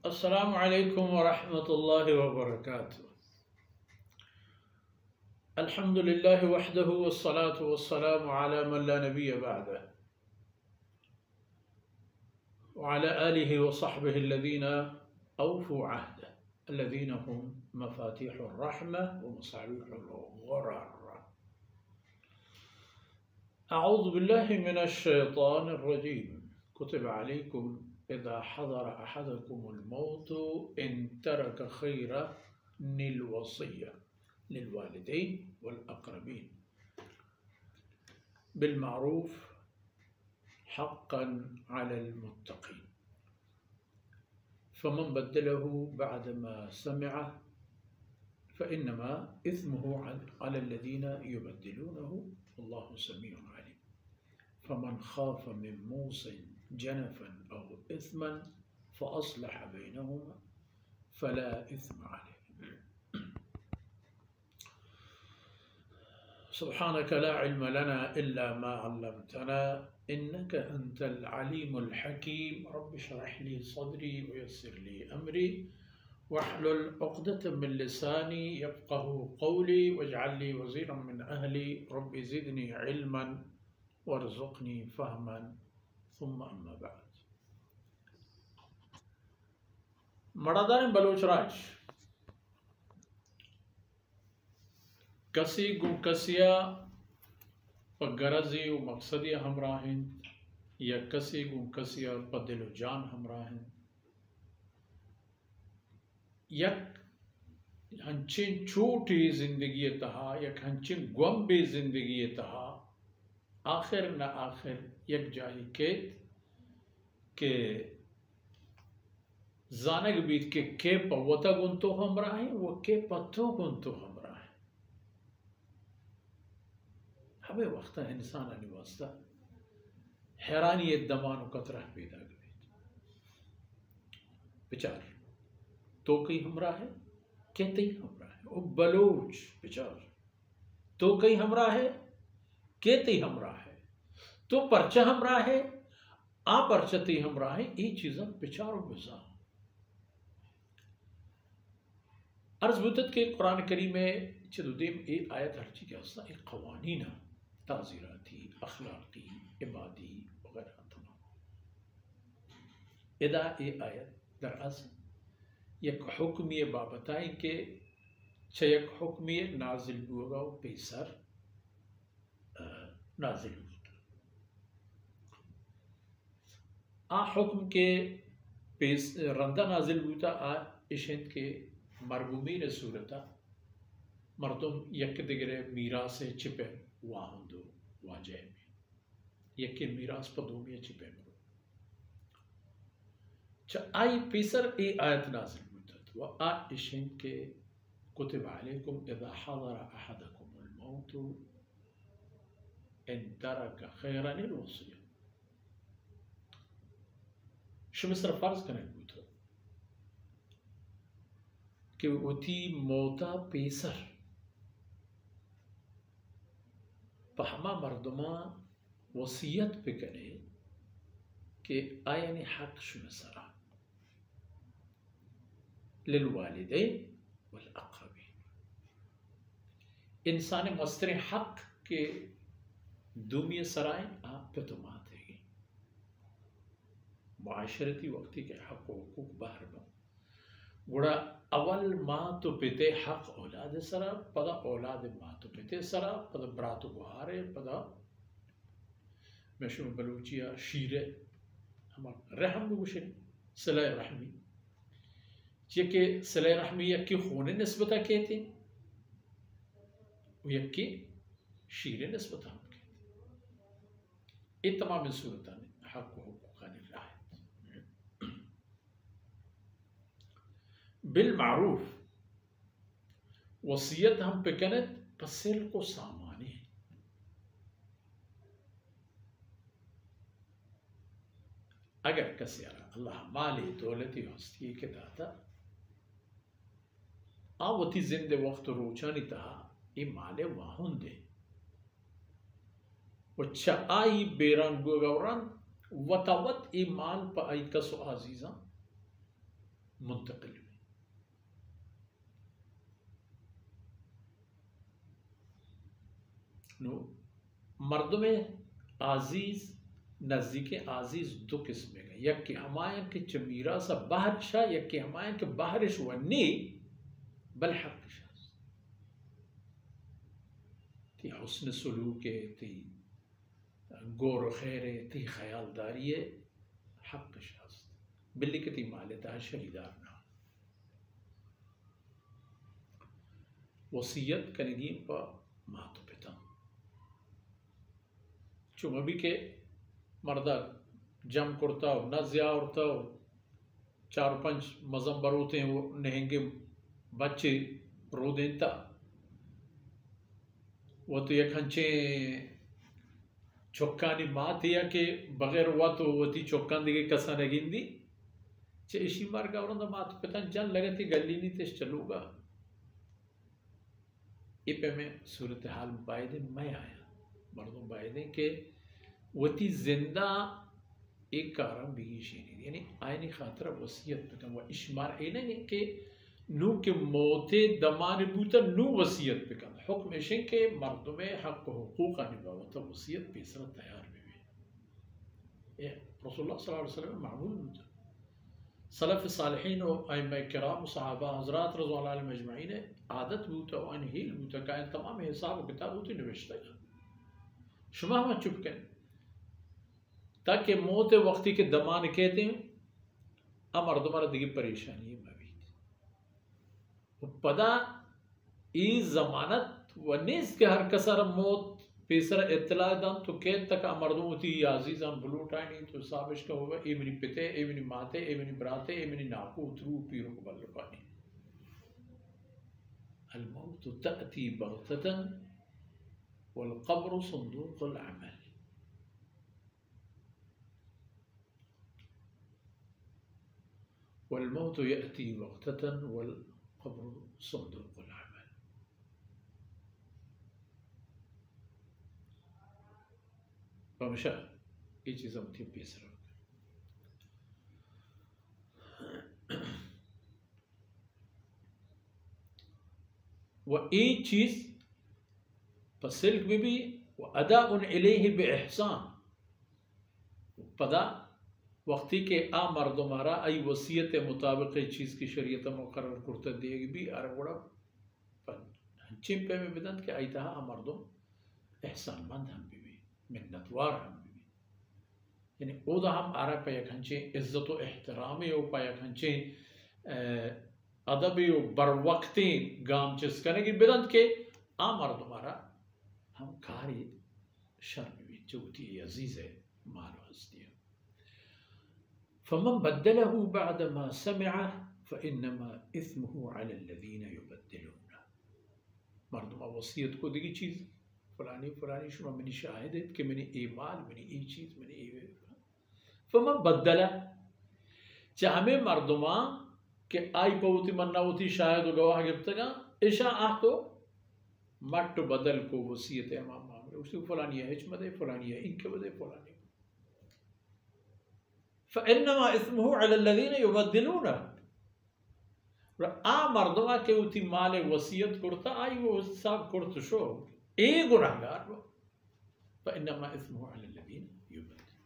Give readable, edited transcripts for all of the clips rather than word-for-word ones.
अस्सलामु अलैकुम वरहमतुल्लाहि वबरकातुह। अल्हम्दुलिल्लाहि वहदहु वस्सलातु वस्सलामु अला मन ला नबिय्य बअदह व अला आलिहि व सहबिहि अल्लज़ीना औफू अहदह अल्लज़ीना हुम मफातिहुर रहमह व मसाबिहुल ग़ुरर। अऊज़ु बिल्लाहि मिनश शैतानिर रजीम। कुतिबा अलैकुम इज़ा हज़र अहदकुमुल मौतु इन तरक खैरनिल वसिय्या लिल वालिदैन वल अक़रबीन बिल मारूफ हक़्क़न अलल मुत्तक़ीन फ़मन बद्दलहु बअदमा समिअह फ़इन्नमा इस्मुहु अलल्लज़ीना युबद्दिलूनहु वल्लाहु समीउन अलीम। फ़मन ख़ाफ़ मिन मूसिन जनफ़न औ इस्मन फ़अस्लह बैनहुमा फ़ला इस्म अलैहि। सुब्हानक ला इल्म लना इल्ला मा अल्लमतना इन्नक अंतल अलीमुल हकीम। रब्बि इश्रह ली सदरी व यस्सिर ली अमरी वहलुल उक़दतम मिन लिसानी यफ़क़हू क़ौली वजअल ली वज़ीरम मिन अहली रब्बि ज़िदनी इल्मन वरज़ुक़नी फ़हमन सुम्मा अम्मा बअद। मड़ादार बलोच राज कसी गुमकसिया प गरज़ी व मकसदिया हमराहिन या कसी गुमकसिया प दिल व जान हमराहिन यक हंचिन छोटी जिंदगी तहा यक हंचिन गम जिंदगी तहा आखिर न आखिर यक जाही केत के जानक बीत के पवता गुंतो हमरा है वो के पत्तो गुंतो हमरा है। हमें वक्त इंसान अनिवास्ता हैरानी दमान कतरा पैदा गई बेचार तो कई हमरा है कहते ही हमरा है वो बलोच बेचार तो कई हमरा है कहते ही हमरा है तो परचा हमरा है आ परचती हमरा है ये चीज़ें बेचारों बेजार अर्ज बुद्ध के कुरान करीम में चदुदीम एक आयत हर्ची के अस्ता एक क़वानीन ताज़ीराती अखलाक़ी इबादी वगैरह तमाम इदा ये आयत दरअसल एक हुक्मिय बाबताई के छयक हुक्मिय नाजिल होगा पेसर नाजिल आ हुक्म के पेस रंदा नाजिल होता आ इशंत के मरगूमी सूरता मर्दम यक दिगरे मीरास चिपे वाहंदो वाजे में यक मीरास पदोमी चिपे मरो च आई पेसर ए आयत नाज़िल मुद्दत व आ इशिन के कुतिबा अलैकुम इज़ा हज़र अहदकुमुल मौतु इन तरक खैरनिल वसिय्या शुमिस्र फर्ज करें बुतो कि वती मौता पेसर पहमा मर्दमा वसीयत पे करे कि आयन हक शुमसरा लिल वालिदैन वल अक़रबीन इंसान मस्तर हक के दुमिया सराय आप पे तुम आते हैं माशरती वक्ती के हक हुकूक बाहर में गुड़ा अवल माँ तो पिते हक औलाद सरा पदा औलाद माँ तो पिते सरा पदा ब्रातो गुहारे पदा मैशुम बलूचिया शीरे हमार रहम गुशे सलाह रहमी के सलाह रहमी यक्की खूने निस्बता कहते वो यक्की शीरे निस्बता हम कहते ये तमाम सूरत हक हुकूक निराह बिल मारूफ वसीयत हम पे कनत पसेल को सामानी अगर कसियारा अल्लाह माली दौलती हस्ती के दाता आवती जिंदे वक्त रोचानी तहा ये माले वाहुन दे वच्चा आई बेरंग गौरन वतावत ई माल पर आई कसो आजीजा मुंतकिल में। नो मर्द में आजीज नज़दीक आजीज दो किस्में हैं, यक के हमायन के चमीरा सा बाहरशा, यक के हमायन के बाहरिश वन्नी बल हक ती हुस्न सलूके ती गोर खैरे ती ख्यालदारी हक शास बिल्ली के ती मालेता शरीदार ना वसीयत कनेगी पर मातो पिता चुमा भी के मर्दा जम करता हो न ज़्या होता हो 4-5 मजम्बर होते हैं वो नहेंगे बच्चे रो देता वो तो एक हंचे चौक्कानी मात या के बगैर हुआ तो वो ती चौक्कान दिखे कसा नगिंदी चे इसी मार का वरना मात पिता जन लगे थी गली नहीं तेज चलूगा इपे में सूरत हाल बायदे मैं आया मर्दों बायदे के वती जिंदा एक कारम भी शीनी यानी आयनी खातर वसीयत पिकम व इश्मार ऐने के नू के मौते दमान बूता नू वसीयत पिकम हुक्म इशे के मर्दों में हक हुकूक निभावता वसीयत पेसरा तैयार भी ये रसूलुल्लाह सल्लल्लाहु अलैहि वसल्लम मामूल बूता सलफ सालिहीन और अइम्मा किराम सहाबा हजरात रज़ियल्लाहु अन्हुम अजमईन आदत बूता और अनहील बूता का तमाम हिसाब किताब होती निविश्ता है शुमा हम चुप करें ताकि मौत वक्ती के दमान कहते हैं अमर तुम्हारा दिगी परेशानी मवीद पदा ई जमानत वनीस के हर कसर मौत पेसर इत्तला दान तो कहत तक मर्दों होती आजीज हम बुलूटा नहीं तो साबिश का होगा ए मिनी पिते ए मिनी माते ए मिनी बराते ए मिनी नाकू उतरू पीरों को बल पानी अल मौत तअती बगततन वल क़ब्र संदूक़ुल अमल वल मौत यअती बगततन वल क़ब्र संदूक़ुल अमल हमेशा ये चीज़ हम थी पेश रख वह एक चीज़ पसिल्क में भी वह अदा उन इलेही बेहसान पदा वक्ती के आ मर्दो मारा आई वसीयत मुताबिक चीज़ की शरीयत मुकर्रर करता देगी भी अरगुड़ा चिंपे में बिदंत के आई तहा आ मर्दो एहसान मंद हम भी मिन्नतवार हम भी यानी ओदा हम आरा पाया खंचे इज्जत व एहतरामी हो पाया खंचे अदबी व बरवक्ती गाम चिस करने की बिदंत के आ मर्द हमारा हम कारी शर्म भी चौथी अजीज है मालो हस्ती है फमन बद्दलहु बाद मा समिअ फइन्नमा इस्मुहु अला अल्लज़ीना युबद्दिलूना मर्दमा वसीयत को दिगी चीज़ फलानी फलानी शुमा मैंने शाहिद कि मैंने ए माल मैंने ए चीज़ मैंने ए फमन बद्दला चाहे मर्दमा के आई पवती मन्ना होती शायद गवाह गिफ्तगा ऐशा आह तो मट बदल को वसीयत इमाम मामले उसकी फलानी है हिचमत है फलानी है इनके बदे फलानी फइन्नमा इस्मुहु अला अल्लज़ीना युबद्दिलूना आ मर्दमा के उती माले वसीयत करता आई वो सब करत शो ए गुनाहगार वो फइन्नमा इस्मुहु अला अल्लज़ीना युबद्दिलूना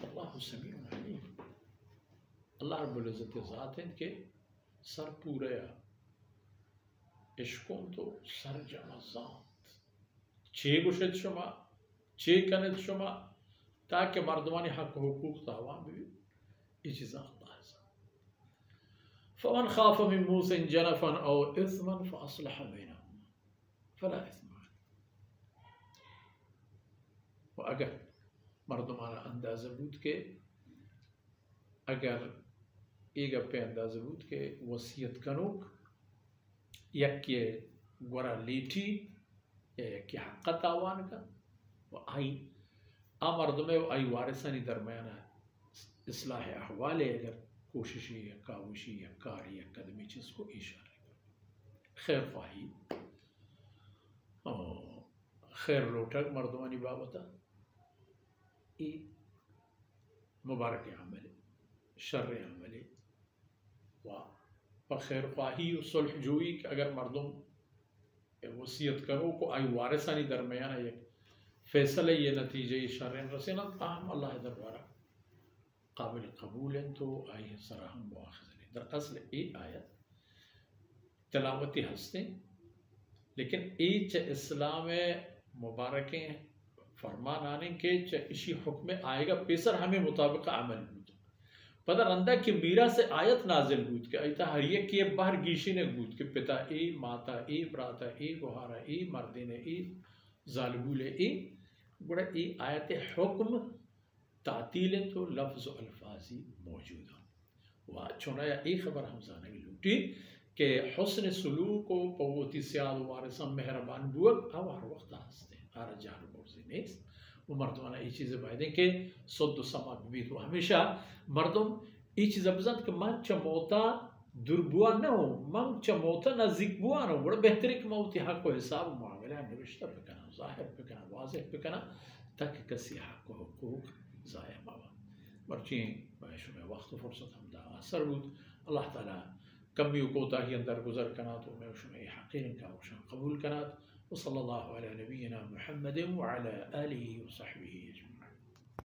अल्लाहु समीउन अलीम अल्लाह रब्बुल इज्जत ज़ात है के सर पूरे इश्कों तो सर जमा ज़ात छे गुशत शुमा छे कनत शुमा ताकि मर्दमानी हक हुकूक तावाम भी ये चीज़ें अल्लाह है फमन खाफ मिन मूसिन जनफन औ इस्मन फअस्लह बैनहुमा फला इस्म अलैह अगर मर्दमाना अंदाज़ा बूद के अगर एक पे अंदाज़ा बूद के वसीयत कनूक यक्के गोरा लीठी यक्के हक़ तावान का वो आई आ मर्द में आई वारिसानी दरमियान इस्लाह अहवाल अगर कोशिशें या काविशी या कारी या कदमी चीज़ को इशारे खैर ख्वाही खैर लोटक मर्दवानी बाबता ये मुबारक अमल शर अमली व खैर ख्वाही सुलह जोई कि अगर मर्दम वसीयत करो को आई वारिसानी दरमियान एक फैसले ये नतीजे शर रसेना ताहम अल्लाह दरबारा काबिल कबूल हैं तो आई सराहम मुआखज़नी। दरअसल ये आयत तलावती हंसते लेकिन च इस्लाम मुबारक फरमान आने के च इसी हुक्म आएगा पेसर हमें मुताबिक अमल बूद पदर अंदा कि मीरा से आयत नाजिल बूद के अता हर एक के बाहर गीशी ने बूद के पिता ए माता ए ब्राता ए गुहारा ए मर्दिन ए जालबूल ए गुड़ा ए आयत हुक्म तातील तो लफ्ज़ अल्फाजी मौजूद व चुनाया एक खबर हम जाने की लूटी के हुस्न सलूक को पवती सियाद वारिसम मेहरबान बुअक अब हर वक्त हंसते हर जान बोर्जिनेस वो मर्दवाना ये चीज़ें बायदें के सद समा भी तो हमेशा मर्दम ये चीज़ बजंत के मन चमोता दुर्बुआ न हो मन चमोता नज़ीक बुआ न हो बड़ा बेहतरी के मौती हक को हिसाब मामला निविष्टा पे करना ज़ाहिर पे करना वाज़ेह पे करना ताकि किसी हक को हुकूक ज़ाया मावा मर्ची बायशु में वक्त फुर्सत हम दा असर बुद अल्लाह ताला कमी कोताही अंदर गुजर कना तो मैं उसमें हक़ीक़ का उशन कबूल कना वसल्लल्लाहु अला नबीना मुहम्मद व अला आलिहि व सहबिहि अजमईन।